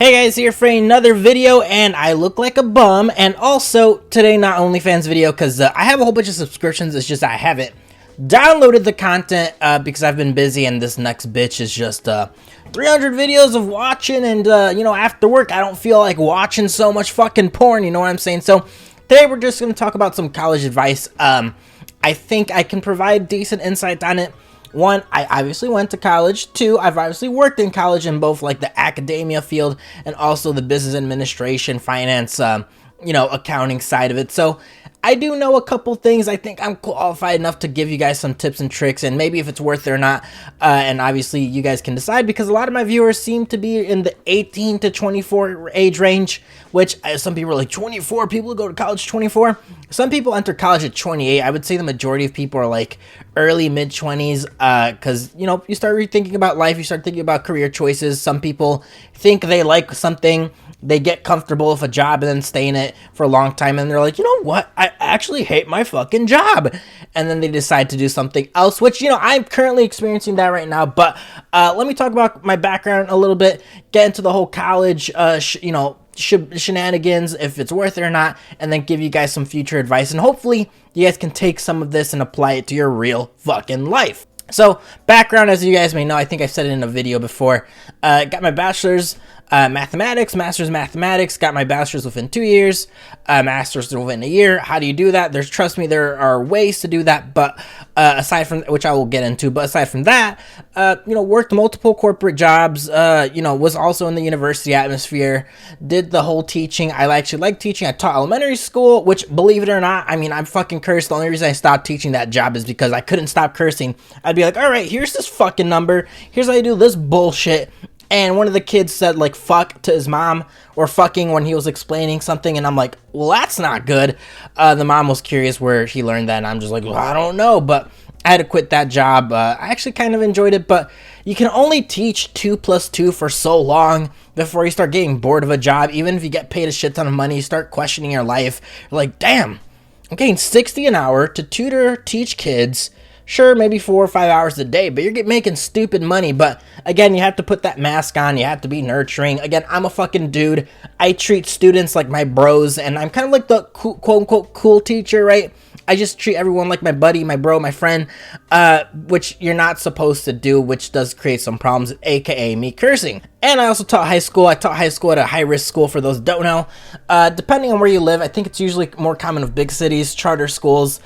Hey guys, here for another video, and I look like a bum. And also today, not OnlyFans video, because I have a whole bunch of subscriptions. It's just I haven't downloaded the content because I've been busy, and this next bitch is just 300 videos of watching, and you know, after work I don't feel like watching so much fucking porn, you know what I'm saying? So today we're just going to talk about some college advice. I think I can provide decent insight on it. One, I obviously went to college. Two, I've obviously worked in college in both like the academia field and also the business administration, finance, accounting side of it. So I do know a couple things. I think I'm qualified enough to give you guys some tips and tricks, and maybe if it's worth it or not. And obviously you guys can decide, because a lot of my viewers seem to be in the 18 to 24 age range, which some people are like 24, people who go to college 24. Some people enter college at 28. I would say the majority of people are like early mid 20s, because you know, you start rethinking about life, you start thinking about career choices. Some people think they like something, they get comfortable with a job and then stay in it for a long time, and they're like, you know what, I actually hate my fucking job, and then they decide to do something else, which, you know, I'm currently experiencing that right now. But let me talk about my background a little bit, get into the whole college shenanigans, if it's worth it or not, and then give you guys some future advice, and hopefully you guys can take some of this and apply it to your real fucking life. So background, as you guys may know, I think I've said it in a video before, got my bachelor's mathematics, master's mathematics, got my bachelor's within 2 years, master's within a year. How do you do that? Trust me, there are ways to do that, but aside from, which I will get into, but aside from that, worked multiple corporate jobs, was also in the university atmosphere, did the whole teaching. I actually like teaching. I taught elementary school, which, believe it or not, I mean, I'm fucking cursed. The only reason I stopped teaching that job is because I couldn't stop cursing. I'd be like, all right, here's this fucking number, here's how you do this bullshit. And one of the kids said like fuck to his mom, or fucking, when he was explaining something, and I'm like, well, that's not good. The mom was curious where he learned that, and I'm just like, well, I don't know, but I had to quit that job. I actually kind of enjoyed it, but you can only teach 2 + 2 for so long before you start getting bored of a job. Even if you get paid a shit ton of money, you start questioning your life. You're like, damn, I'm getting $60 an hour to teach kids. Sure, maybe 4 or 5 hours a day, but you're making stupid money. But again, you have to put that mask on. You have to be nurturing. Again, I'm a fucking dude. I treat students like my bros, and I'm kind of like the quote unquote cool teacher, right? I just treat everyone like my buddy, my bro, my friend, which you're not supposed to do, which does create some problems, aka me cursing. And I also taught high school. I taught high school at a high-risk school, for those who don't know. Depending on where you live, I think it's usually more common of big cities, charter schools.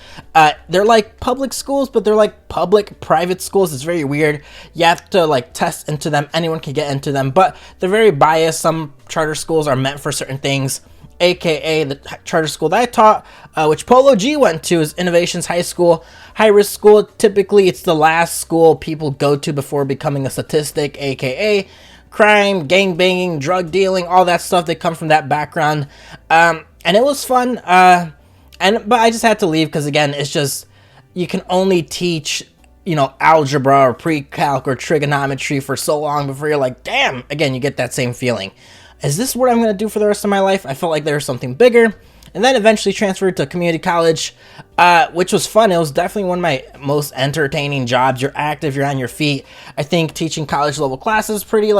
They're like public schools, but they're like public-private schools. It's very weird. You have to like test into them. Anyone can get into them, but they're very biased. Some charter schools are meant for certain things, aka the charter school that I taught, which Polo G went to, is Innovations High School. High-risk school, typically it's the last school people go to before becoming a statistic, aka crime, gang banging, drug dealing, all that stuff. They come from that background, and it was fun, but I just had to leave because, again, it's just, you can only teach, algebra or pre-calc or trigonometry for so long before you're like, damn, again, you get that same feeling. Is this what I'm going to do for the rest of my life? I felt like there was something bigger, and then eventually transferred to community college, which was fun. It was definitely one of my most entertaining jobs. You're active, you're on your feet. I think teaching college level classes pretty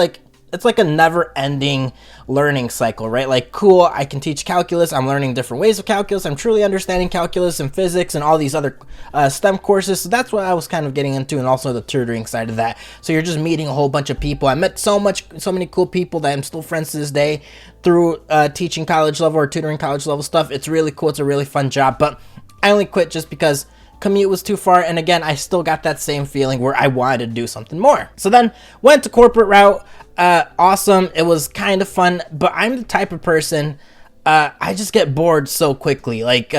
it's like a never-ending learning cycle, right? Like, cool, I can teach calculus. I'm learning different ways of calculus. I'm truly understanding calculus and physics and all these other STEM courses. So that's what I was kind of getting into, and also the tutoring side of that. So you're just meeting a whole bunch of people. I met so many cool people that I'm still friends to this day through teaching college level or tutoring college level stuff. It's really cool. It's a really fun job. But I only quit just because commute was too far, and again, I still got that same feeling where I wanted to do something more. So then went to corporate route. Awesome. It was kind of fun, but I'm the type of person, I just get bored so quickly. Like,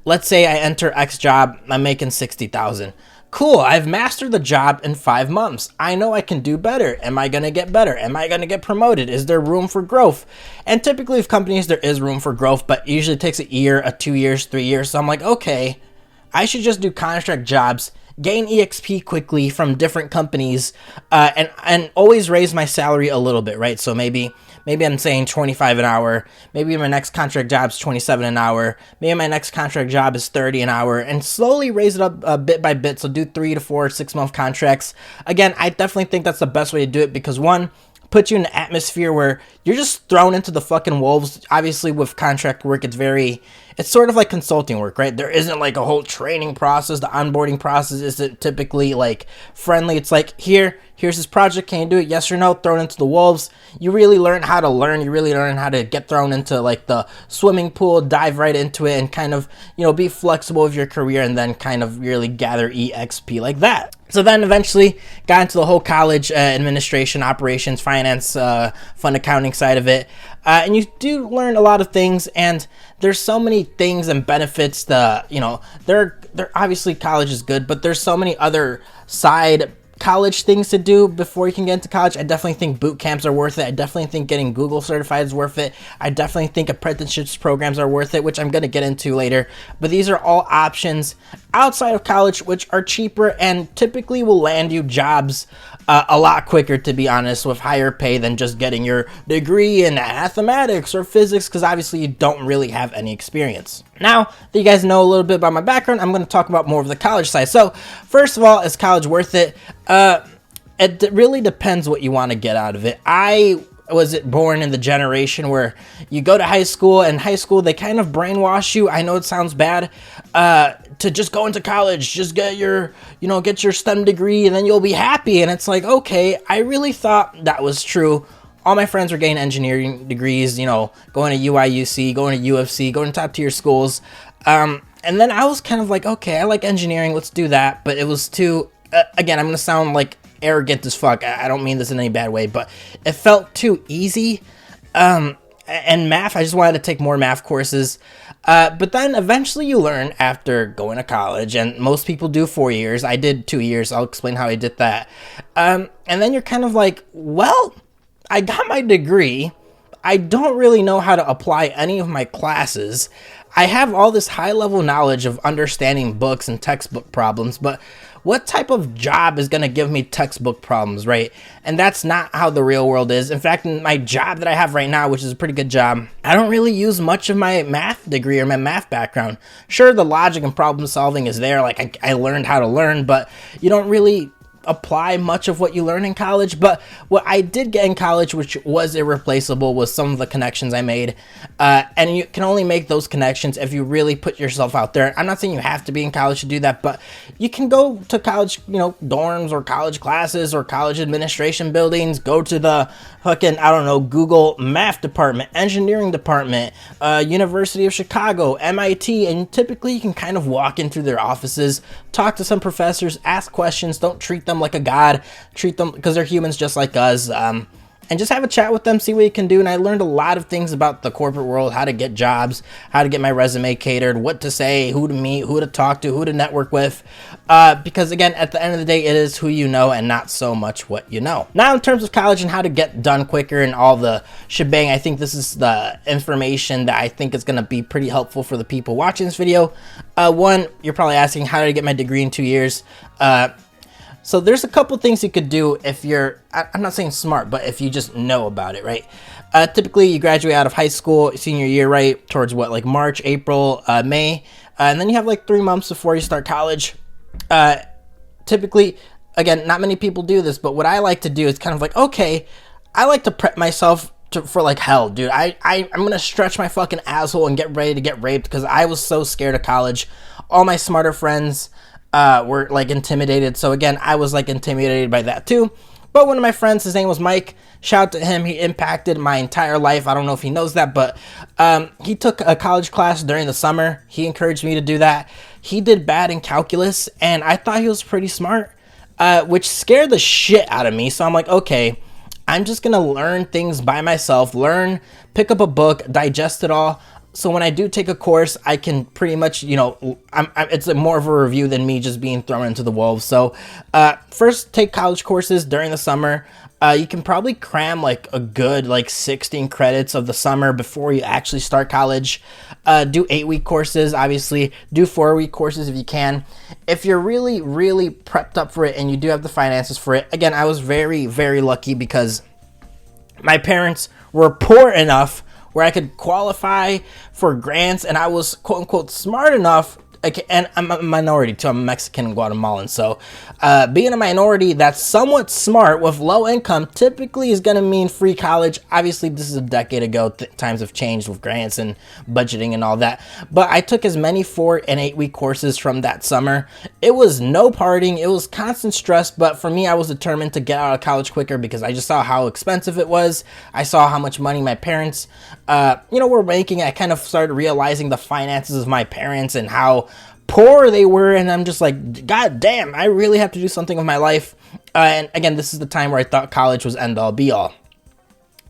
let's say I enter X job, I'm making 60,000. Cool, I've mastered the job in 5 months. I know I can do better. Am I gonna get better? Am I gonna get promoted? Is there room for growth? And typically with companies, there is room for growth, but usually it takes a year, 2 years, 3 years. So I'm like, okay, I should just do contract jobs, gain EXP quickly from different companies, and always raise my salary a little bit, right? So maybe I'm saying 25 an hour. Maybe my next contract job is 27 an hour. Maybe my next contract job is 30 an hour, and slowly raise it up bit by bit. So do 3 to 4 6 month contracts. Again, I definitely think that's the best way to do it, because one, put you in an atmosphere where you're just thrown into the fucking wolves. Obviously, with contract work, it's sort of like consulting work, right? There isn't like a whole training process. The onboarding process isn't typically like friendly. It's like, here's this project. Can you do it? Yes or no? Thrown into the wolves. You really learn how to learn. You really learn how to get thrown into like the swimming pool, dive right into it, and kind of, be flexible with your career, and then kind of really gather EXP like that. So then eventually got into the whole college administration, operations, finance, fund accounting side of it. And you do learn a lot of things, and there's so many things and benefits. They're obviously college is good, but there's so many other side college things to do before you can get into college. I definitely think boot camps are worth it. I definitely think getting Google certified is worth it. I definitely think apprenticeships programs are worth it, which I'm going to get into later. But these are all options outside of college, which are cheaper and typically will land you jobs a lot quicker, to be honest, with higher pay than just getting your degree in mathematics or physics, because obviously you don't really have any experience. Now that you guys know a little bit about my background, I'm going to talk about more of the college side. So first of all, is college worth it? It really depends what you want to get out of it. I was born in the generation where you go to high school, and high school, they kind of brainwash you. I know it sounds bad, to just go into college, just get your STEM degree, and then you'll be happy. And it's like, okay, I really thought that was true. All my friends were getting engineering degrees, going to UIUC, going to UFC, going to top tier schools. And then I was kind of like, okay, I like engineering, let's do that. But it was too, again, I'm going to sound like arrogant as fuck. I don't mean this in any bad way, but it felt too easy. And math, I just wanted to take more math courses. But then eventually you learn after going to college, and most people do 4 years. I did 2 years. I'll explain how I did that. And then you're kind of like, well, I got my degree. I don't really know how to apply any of my classes. I have all this high level knowledge of understanding books and textbook problems, but what type of job is going to give me textbook problems, right? And that's not how the real world is. In fact, in my job that I have right now, which is a pretty good job, I don't really use much of my math degree or my math background. Sure, the logic and problem solving is there. Like I learned how to learn, but you don't really apply much of what you learn in college. But what I did get in college, which was irreplaceable, was some of the connections I made. And you can only make those connections if you really put yourself out there. I'm not saying you have to be in college to do that, but you can go to college, dorms or college classes or college administration buildings, go to the fucking, Google math department, engineering department, University of Chicago, MIT, and typically you can kind of walk in through their offices, talk to some professors, ask questions, don't treat them like a god, treat them because they're humans just like us, and just have a chat with them, see what you can do. And I learned a lot of things about the corporate world, how to get jobs, how to get my resume catered, what to say, who to meet, who to talk to, who to network with, because again, at the end of the day, it is who you know and not so much what you know. Now, in terms of college and how to get done quicker and all the shebang, I think this is the information that I think is going to be pretty helpful for the people watching this video. One, you're probably asking, how did I get my degree in 2 years? So there's a couple things you could do if you're, I'm not saying smart, but if you just know about it, right? Typically, you graduate out of high school, senior year, right? Towards what, like March, April, May. And then you have like 3 months before you start college. Typically, again, not many people do this, but what I like to do is kind of like, okay, I like to prep myself for like hell, dude. I'm gonna stretch my fucking asshole and get ready to get raped because I was so scared of college. All my smarter friends were like intimidated. So again, I was like intimidated by that too. But one of my friends, his name was Mike, shout out to him. He impacted my entire life. I don't know if he knows that, but he took a college class during the summer. He encouraged me to do that. He did bad in calculus, and I thought he was pretty smart, which scared the shit out of me. So I'm like, okay, I'm just gonna learn things by myself, pick up a book, digest it all. So when I do take a course, I can pretty much, it's more of a review than me just being thrown into the wolves. So first, take college courses during the summer. You can probably cram like a good 16 credits of the summer before you actually start college. Do 8-week courses, obviously. Do 4-week courses if you can. If you're really, really prepped up for it and you do have the finances for it, again, I was very, very lucky because my parents were poor enough where I could qualify for grants, and I was quote unquote smart enough Okay, and I'm a minority too. I'm Mexican and Guatemalan, so being a minority that's somewhat smart with low income typically is going to mean free college. Obviously, this is a decade ago. Times have changed with grants and budgeting and all that. But I took as many 4 and 8 week courses from that summer. It was no partying. It was constant stress. But for me, I was determined to get out of college quicker because I just saw how expensive it was. I saw how much money my parents, were making. I kind of started realizing the finances of my parents and how poor they were, and I'm just like, god damn, I really have to do something with my life. And again, this is the time where I thought college was end all be all.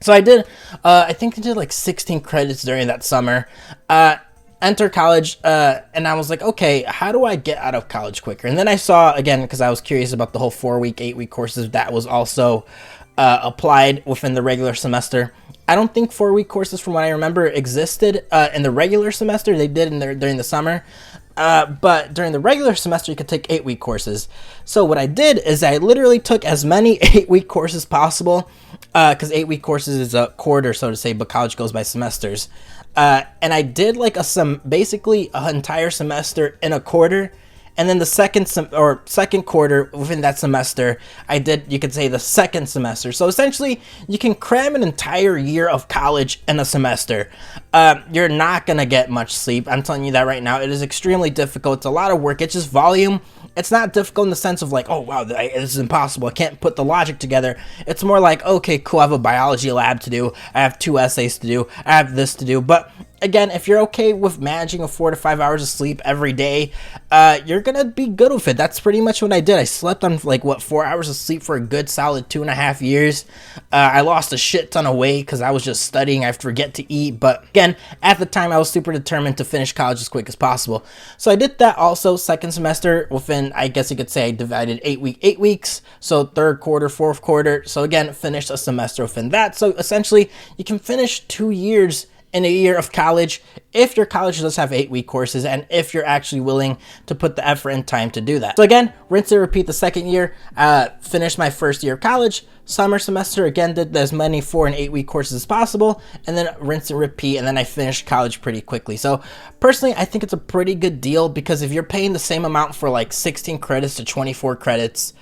So I did, I think I did like 16 credits during that summer, enter college, and I was like, okay, how do I get out of college quicker? And then I saw, again, because I was curious about the whole 4-week, 8-week courses that was also applied within the regular semester. I don't think 4-week courses, from what I remember, existed in the regular semester. They did during the summer. But during the regular semester, you could take 8-week courses. So what I did is I literally took as many 8-week courses possible, because 8-week courses is a quarter, so to say, but college goes by semesters. And I did like basically an entire semester in a quarter. And then the second quarter within that semester, I did, you could say, the second semester. So essentially, you can cram an entire year of college in a semester. You're not going to get much sleep. I'm telling you that right now. It is extremely difficult. It's a lot of work. It's just volume. It's not difficult in the sense of like, oh, wow, this is impossible. I can't put the logic together. It's more like, okay, cool, I have a biology lab to do. I have 2 essays to do. I have this to do. But again, if you're okay with managing 4 to 5 hours of sleep every day, you're gonna be good with it. That's pretty much what I did. I slept on 4 hours of sleep for a good solid 2.5 years. I lost a shit ton of weight because I was just studying. I forget to eat. But again, at the time, I was super determined to finish college as quick as possible. So I did that also second semester within, I guess you could say, I divided 8 weeks. So third quarter, fourth quarter. So again, finished a semester within that. So essentially, you can finish 2 years in a year of college if your college does have 8-week courses and if you're actually willing to put the effort and time to do that. So again, rinse and repeat the second year, finished my first year of college, summer semester, again, did as many 4 and 8-week courses as possible, and then rinse and repeat, and then I finished college pretty quickly. So personally, I think it's a pretty good deal because if you're paying the same amount for like 16 credits to 24 credits,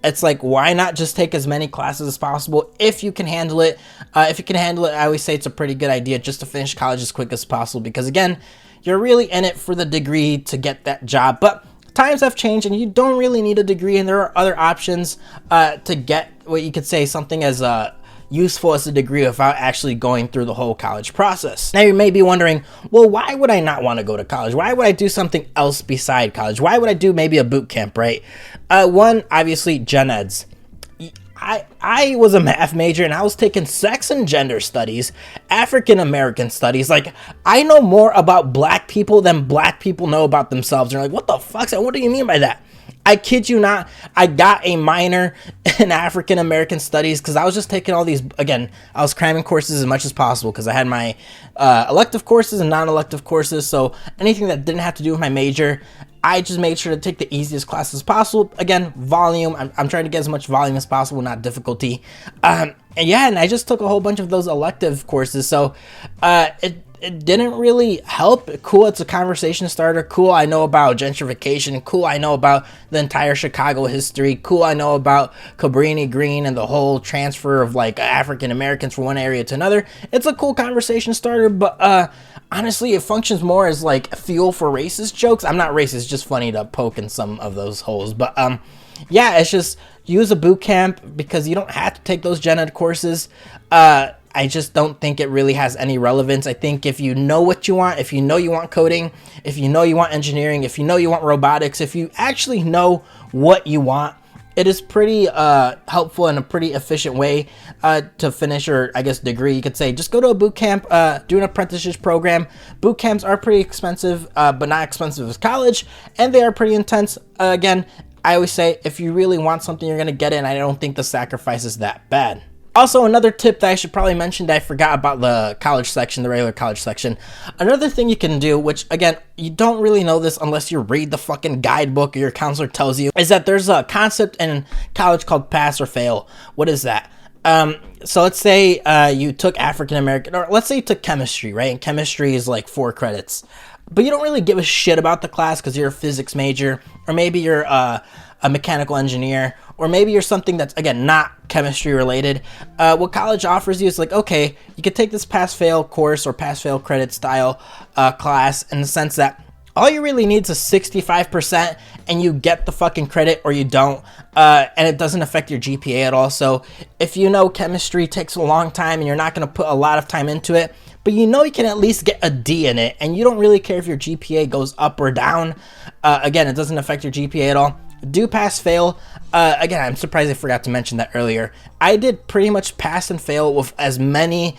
it's like, why not just take as many classes as possible if you can handle it? If you can handle it, I always say it's a pretty good idea just to finish college as quick as possible because, again, you're really in it for the degree to get that job. But times have changed and you don't really need a degree, and there are other options to get what you could say something as useful as a degree without actually going through the whole college process. Now you may be wondering, well, why would I not want to go to college? Why would I do something else beside college? Why would I do maybe a boot camp, right? One, obviously, gen eds. I was a math major and I was taking sex and gender studies, African American studies. Like, I know more about black people than black people know about themselves. They're like, what the fuck? What do you mean by that? I kid you not, I got a minor in African American studies because I was just taking all these, again, I was cramming courses as much as possible because I had my elective courses and non-elective courses, so anything that didn't have to do with my major, I just made sure to take the easiest classes possible. Again, volume, I'm trying to get as much volume as possible, not difficulty. And I just took a whole bunch of those elective courses, so it didn't really help. Cool, it's a conversation starter. Cool, I know about gentrification. Cool, I know about the entire Chicago history. Cool, I know about Cabrini Green and the whole transfer of like African Americans from one area to another. It's a cool conversation starter, but honestly, it functions more as like fuel for racist jokes. I'm not racist, just funny to poke in some of those holes. But it's just use a boot camp because you don't have to take those gen ed courses. I just don't think it really has any relevance. I think if you know what you want, if you know you want coding, if you know you want engineering, if you know you want robotics, if you actually know what you want, it is pretty helpful and a pretty efficient way to finish your, I guess, degree. You could say just go to a boot camp, do an apprenticeship program. Boot camps are pretty expensive, but not expensive as college, and they are pretty intense. Again, I always say if you really want something, you're going to get it, and I don't think the sacrifice is that bad. Also, another tip that I should probably mention that I forgot about the college section, the regular college section. Another thing you can do, which again, you don't really know this unless you read the fucking guidebook or your counselor tells you, is that there's a concept in college called pass or fail. What is that? So let's say you took African American, or let's say you took chemistry, right? And chemistry is like 4 credits. but you don't really give a shit about the class because you're a physics major, or maybe you're a mechanical engineer, or maybe you're something that's, again, not chemistry related. What college offers you is like, okay, you could take this pass-fail course or pass-fail credit style class, in the sense that all you really need is a 65% and you get the fucking credit, or you don't, and it doesn't affect your GPA at all. So if you know chemistry takes a long time and you're not going to put a lot of time into it, but you know you can at least get a D in it, and you don't really care if your GPA goes up or down, again, it doesn't affect your GPA at all. Do pass fail. Again, I'm surprised I forgot to mention that earlier. I did pretty much pass and fail with as many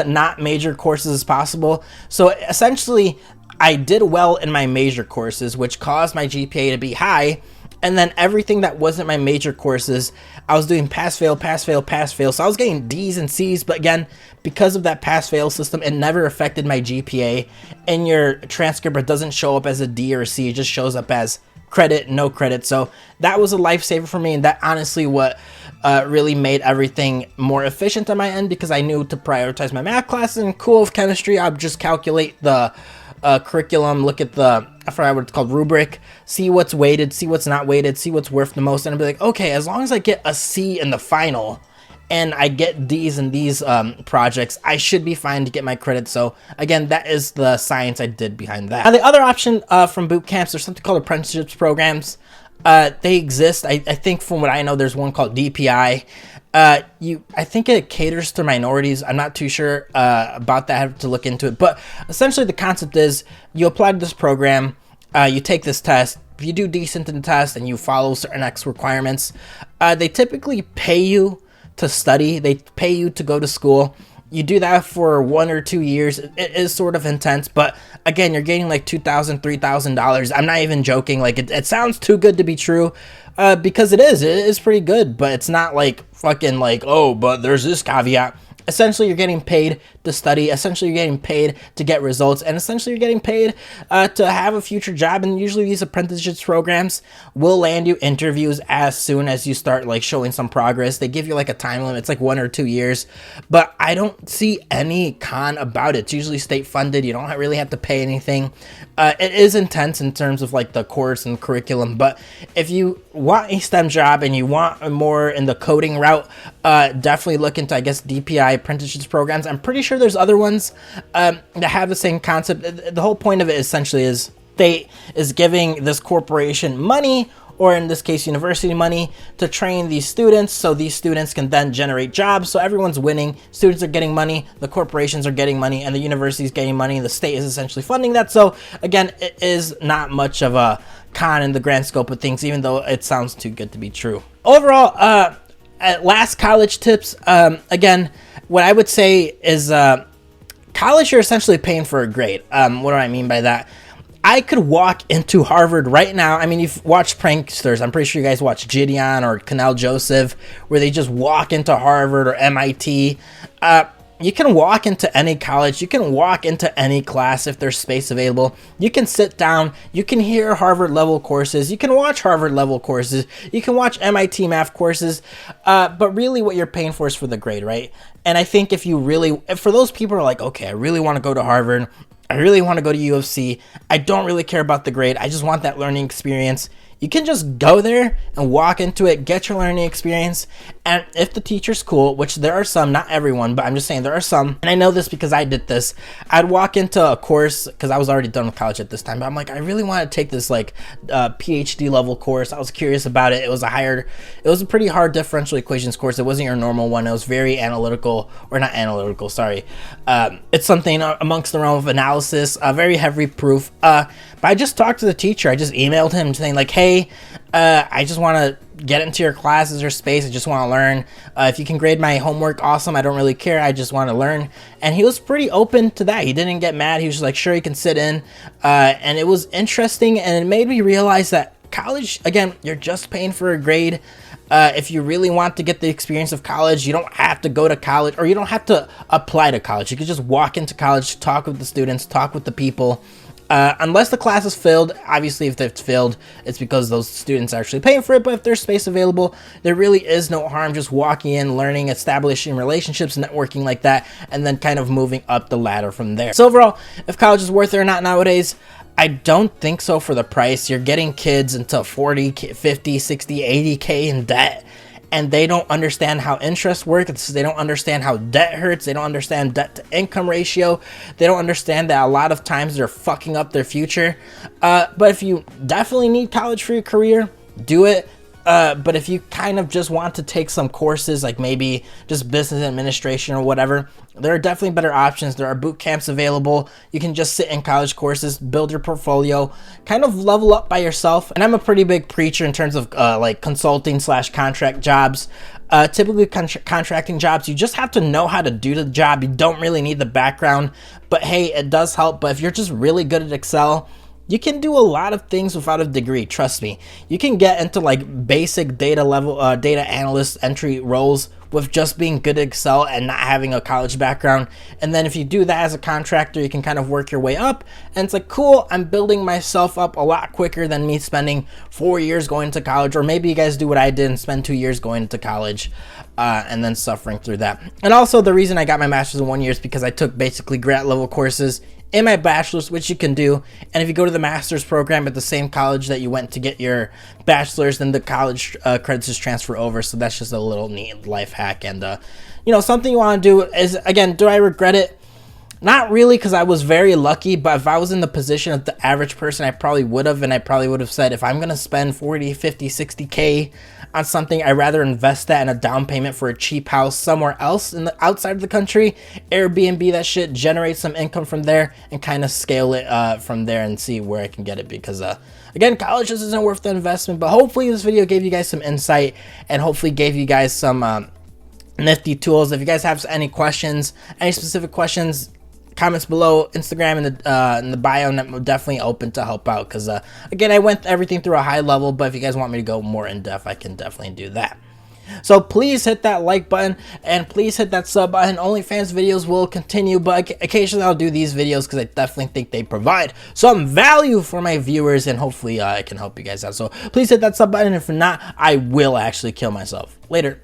not major courses as possible. So essentially, I did well in my major courses, which caused my GPA to be high. And then everything that wasn't my major courses, I was doing pass fail, pass fail, pass fail. So I was getting D's and C's, but again, because of that pass fail system, it never affected my GPA. In your transcript, it doesn't show up as a D or a C, it just shows up as credit, no credit. So that was a lifesaver for me, and that honestly what really made everything more efficient on my end, because I knew to prioritize my math classes. And cool, with chemistry, I would just calculate the curriculum, look at the, I forgot what it's called, rubric, see what's weighted, see what's not weighted, see what's worth the most, and I'd be like, okay, as long as I get a C in the final and I get D's in these projects, I should be fine to get my credit. So again, that is the science I did behind that. Now, the other option from boot camps, there's something called apprenticeships programs. They exist. I think from what I know, there's one called DPI. I think it caters to minorities. I'm not too sure about that. I have to look into it. But essentially the concept is you apply to this program, you take this test. If you do decent in the test and you follow certain X requirements, they typically pay you to study. They pay you to go to school. You do that for 1 or 2 years. It is sort of intense, but again, you're getting like $2,000, $3,000. I'm not even joking. Like it sounds too good to be true, because it is pretty good, but it's not like fucking like, oh, but there's this caveat. Essentially, you're getting paid to study. Essentially, you're getting paid to get results. And essentially, you're getting paid to have a future job. And usually, these apprenticeships programs will land you interviews as soon as you start like showing some progress. They give you like a time limit. It's like 1 or 2 years. But I don't see any con about it. It's usually state funded. You don't really have to pay anything. It is intense in terms of like the course and curriculum. But if you want a STEM job and you want more in the coding route, definitely look into, I guess, DPI apprenticeships programs. I'm pretty sure there's other ones that have the same concept. The whole point of it essentially is state is giving this corporation money, or in this case university money, to train these students, so these students can then generate jobs. So everyone's winning. Students are getting money, the corporations are getting money, and the university is getting money, and the state is essentially funding that. So again, it is not much of a con in the grand scope of things, even though it sounds too good to be true. Overall, last college tips, again, what I would say is college, you're essentially paying for a grade. What do I mean by that? I could walk into Harvard right now. I mean, you've watched Pranksters. I'm pretty sure you guys watch Gideon or Canal Joseph, where they just walk into Harvard or MIT. You can walk into any college. You can walk into any class if there's space available. You can sit down. You can hear Harvard level courses. You can watch Harvard level courses. You can watch MIT math courses. But really what you're paying for is for the grade, right? And I think if for those people who are like, okay, I really want to go to Harvard, I really want to go to U of C, I don't really care about the grade, I just want that learning experience, you can just go there and walk into it, get your learning experience. And if the teacher's cool, which there are some, not everyone, but I'm just saying there are some, and I know this because I did this, I'd walk into a course, because I was already done with college at this time, but I'm like, I really want to take this like PhD level course. I was curious about it. It was a pretty hard differential equations course. It wasn't your normal one. It was very analytical, or not analytical, sorry. It's something amongst the realm of analysis, very heavy proof. But I just talked to the teacher. I just emailed him saying like, hey, I just want to get into your classes or space. I just want to learn. If you can grade my homework, awesome. I don't really care. I just want to learn. And he was pretty open to that. He didn't get mad. He was just like, sure, you can sit in. And it was interesting. And it made me realize that college, again, you're just paying for a grade. If you really want to get the experience of college, you don't have to go to college, or you don't have to apply to college. You can just walk into college, talk with the students, talk with the people. unless the class is filled. Obviously, if it's filled, it's because those students are actually paying for it. But if there's space available, there really is no harm just walking in, learning, establishing relationships, networking like that, and then kind of moving up the ladder from there. So overall, if college is worth it or not nowadays, I don't think so for the price. You're getting kids into 40, 50, 60, 80K in debt, and they don't understand how interest works. They don't understand how debt hurts. They don't understand debt to income ratio. They don't understand that a lot of times they're fucking up their future. But if you definitely need college for your career, do it. But if you kind of just want to take some courses, like maybe just business administration or whatever, there are definitely better options. There are boot camps available. You can just sit in college courses, build your portfolio, kind of level up by yourself. And I'm a pretty big preacher in terms of like consulting / contract jobs. Typically contracting jobs, you just have to know how to do the job. You don't really need the background, but hey, it does help. But if you're just really good at Excel, you can do a lot of things without a degree. Trust me. You can get into like basic data analyst entry roles with just being good at Excel and not having a college background. And then if you do that as a contractor, you can kind of work your way up. And it's like, cool, I'm building myself up a lot quicker than me spending 4 years going to college. Or maybe you guys do what I did and spend 2 years going to college and then suffering through that. And also the reason I got my master's in 1 year is because I took basically grad level courses in my bachelor's, which you can do. And if you go to the master's program at the same college that you went to get your bachelor's, then the college credits just transfer over. So that's just a little neat life hack. And you know, something you want to do is, again, do I regret it? Not really, because I was very lucky. But if I was in the position of the average person, I probably would have. And I probably would have said, if I'm going to spend 40, 50, 60K on something, I'd rather invest that in a down payment for a cheap house somewhere else in the outside of the country, Airbnb that shit, generate some income from there, and kind of scale it from there and see where I can get it. Because again, college just isn't worth the investment. But hopefully this video gave you guys some insight and hopefully gave you guys some nifty tools. If you guys have any questions, any specific questions, comments below, Instagram in the bio, and I'm definitely open to help out. Because again, I went everything through a high level, but if you guys want me to go more in depth, I can definitely do that. So please hit that like button and please hit that sub button. OnlyFans videos will continue, but occasionally I'll do these videos because I definitely think they provide some value for my viewers, and hopefully I can help you guys out. So please hit that sub button. If not, I will actually kill myself. Later.